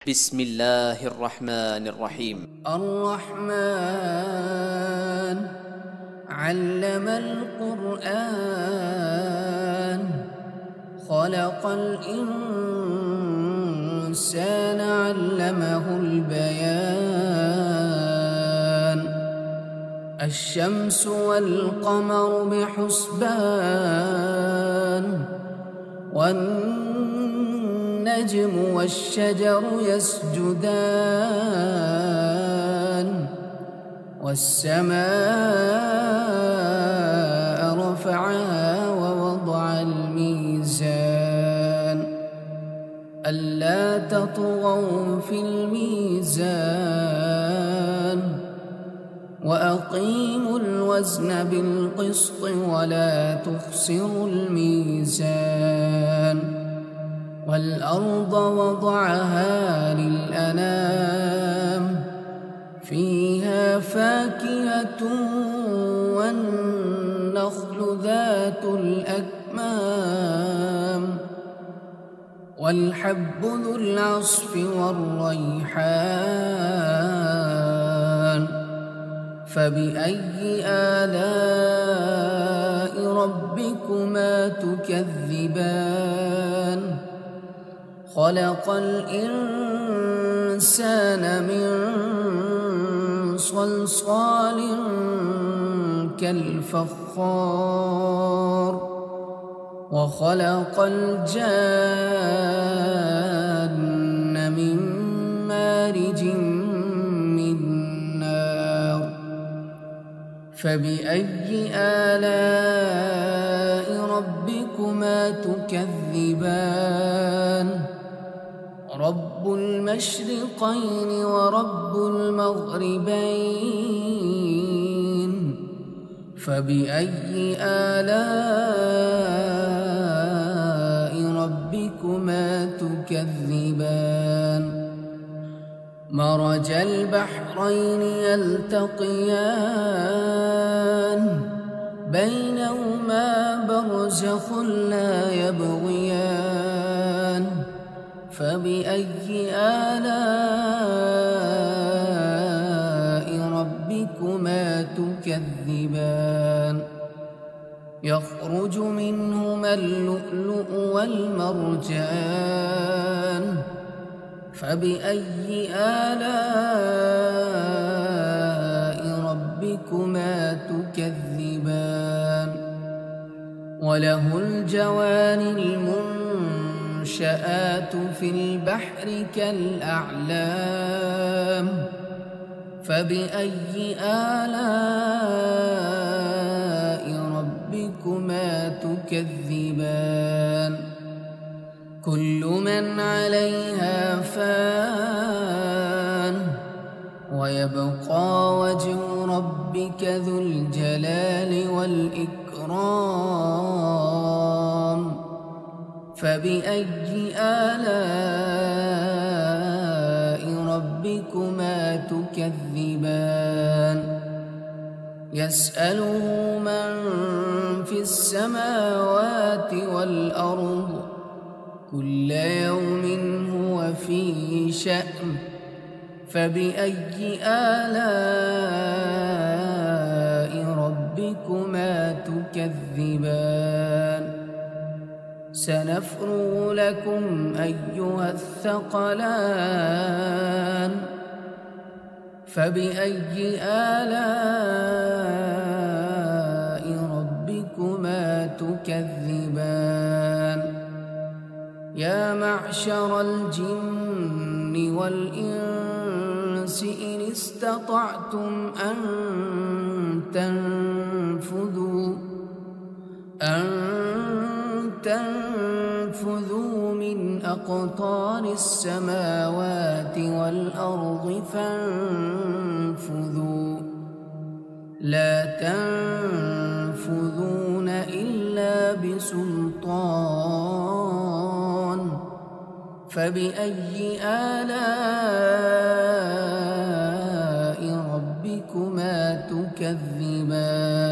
بسم الله الرحمن الرحيم. الرحمن علم القرآن خلق الإنسان علمه البيان الشمس والقمر بحسبان والنجم والشجر يسجدان والسماء رفعها ووضع الميزان ألا تطغوا في الميزان وأقيموا الوزن بالقسط ولا تخسروا الميزان والأرض وضعها للأنام فيها فاكهة والنخل ذات الأكمام والحب ذو العصف والريحان فبأي آلاء ربكما تكذبان خلق الإنسان من صلصال كالفخار وخلق الجان من مارج من نار فبأي آلاء ربكما تكذبان رب المشرقين ورب المغربين فبأي آلاء ربكما تكذبان مرج البحرين يلتقيان بينهما برزخ لا يبغيان فبأي آلاء ربكما تكذبان يخرج منهما اللؤلؤ والمرجان فبأي آلاء ربكما تكذبان وله الجوار المنشآت في البحر كالأعلام فبأي آلاء ربكما تكذبان كل من عليها فان ويبقى وجه ربك ذو الجلال والإكرام فبأي آلاء ربكما تكذبان يسأله من في السماوات والأرض كل يوم هو في شأن فبأي آلاء ربكما تكذبان سنفرغ لكم أيها الثقلان فبأي آلاء ربكما تكذبان يا معشر الجن والإنس إن استطعتم أن تنفذوا من أقطار السماوات والأرض فانفذوا لا تنفذون إلا بسلطان فبأي آلاء ربكما تكذبان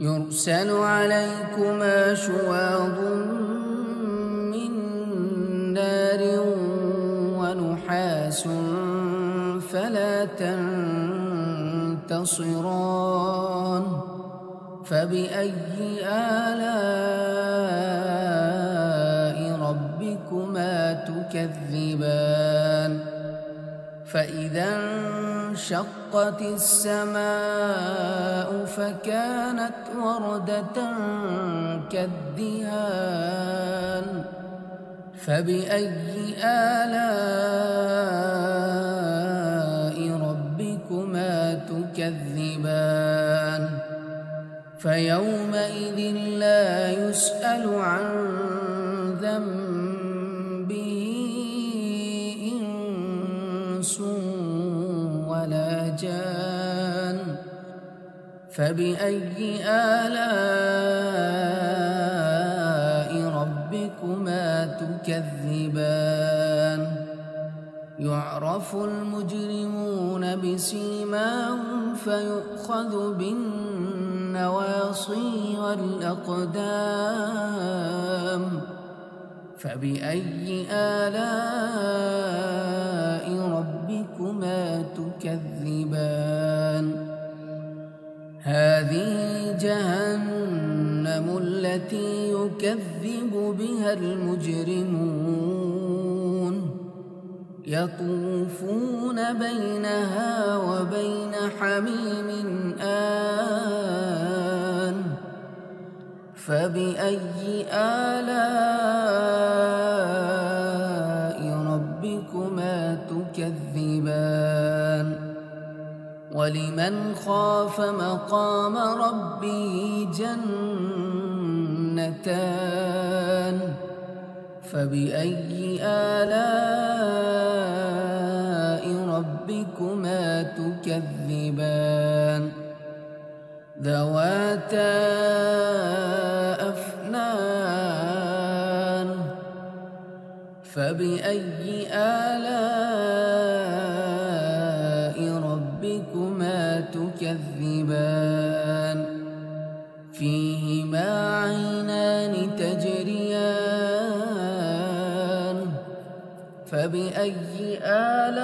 يرسل عليكما شواظ من نار بأس فلا تنتصران فبأي آلاء ربكما تكذبان فإذا انشقت السماء فكانت وردة كالدهان فبأي آلاء ربكما تكذبان فيومئذ لا يسأل عن ذنبه إنس ولا جان فبأي آلاء ربكما تكذبان يعرف المجرمون بسيماهم فيؤخذ بالنواصي والأقدام فبأي آلاء ربكما تكذبان هذه جهنم التي يكذب بها المجرمون يطوفون بينها وبين حميم آن فبأي آلاء ربكما تكذبان ولمن خاف مقام ربه جنتان فبأي آلاء ربكما تكذبان ذواتا أفنان فبأي آلاء ربكما تكذبان فيهما عينان تجريان فبأي آلاء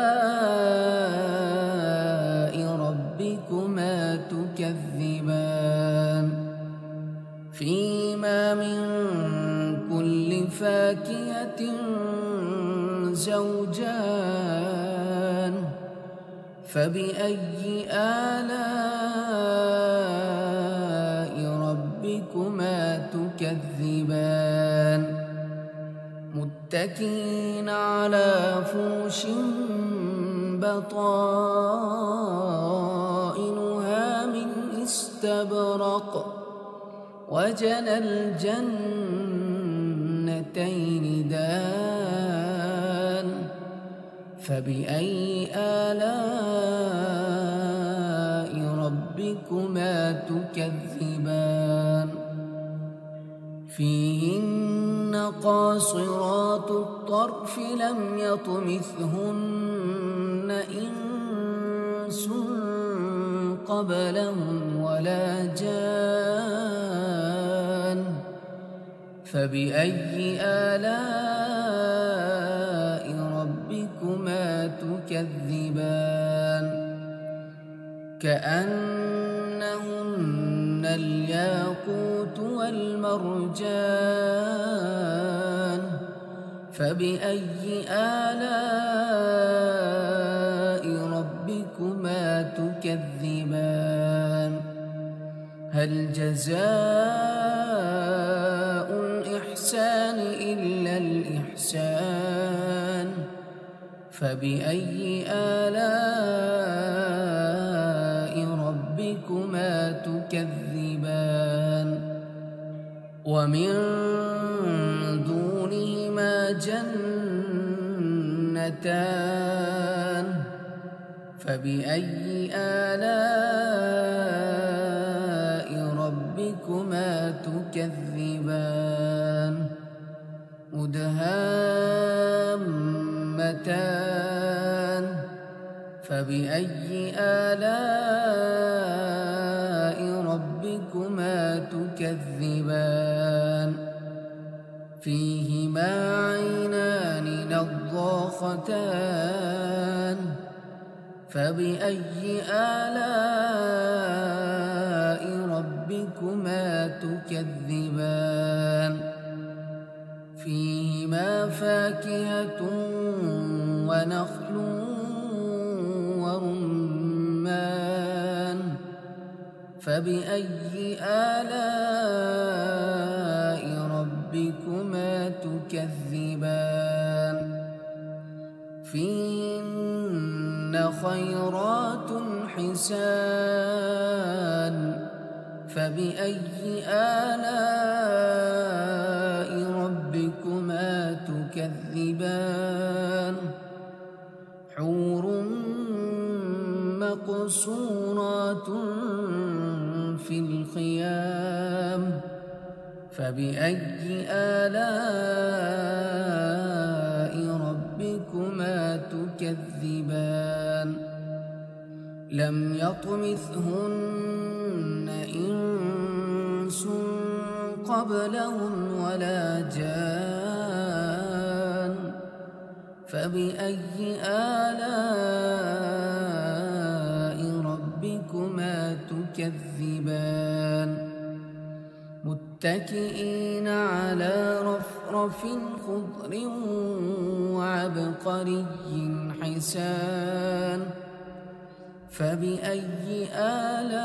ربكما تكذبان فيهما من كل فاكهة زوجان فبأي آلاء ربكما تكذبان متكئين على فرش بطائنها من استبرق وجنى الجنتين دان فبأي آلاء ربكما تكذبان فيهن قاصرات الطرف لم يطمثهن إنس قبلهم ولا جان فبأي آلاء ربكما تكذبان كأنهن الياقوت والمرجان فبأي آلاء ربكما تكذبان هل جزاء الإحسان إلا الإحسان فبأي آلاء ربكما تكذبان ومن دونهما جنتان فبأي آلاء ربكما تكذبان مدهامتان فبأي آلاء ربكما تكذبان فيهما عينان نضاختان نضاختان فبأي آلاء ربكما تكذبان فيهما فاكهة ونخل ورمان فبأي آلاء ربكما تكذبان فيهن خيرات حسان فبأي آلاء ربكما تكذبان حور مقصورات في الخيام فبأي آلاء ربكما تكذبان لم يطمثهن إنس قبلهم ولا جان فبأي آلاء ربكما تكذبان متكئين على رفرف خضر وعبقري حسان فبأي آلاء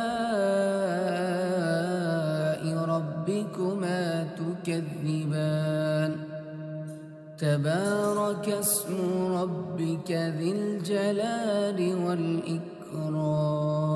ربكما تكذبان تبارك اسم ربك ذي الجلال والإكرام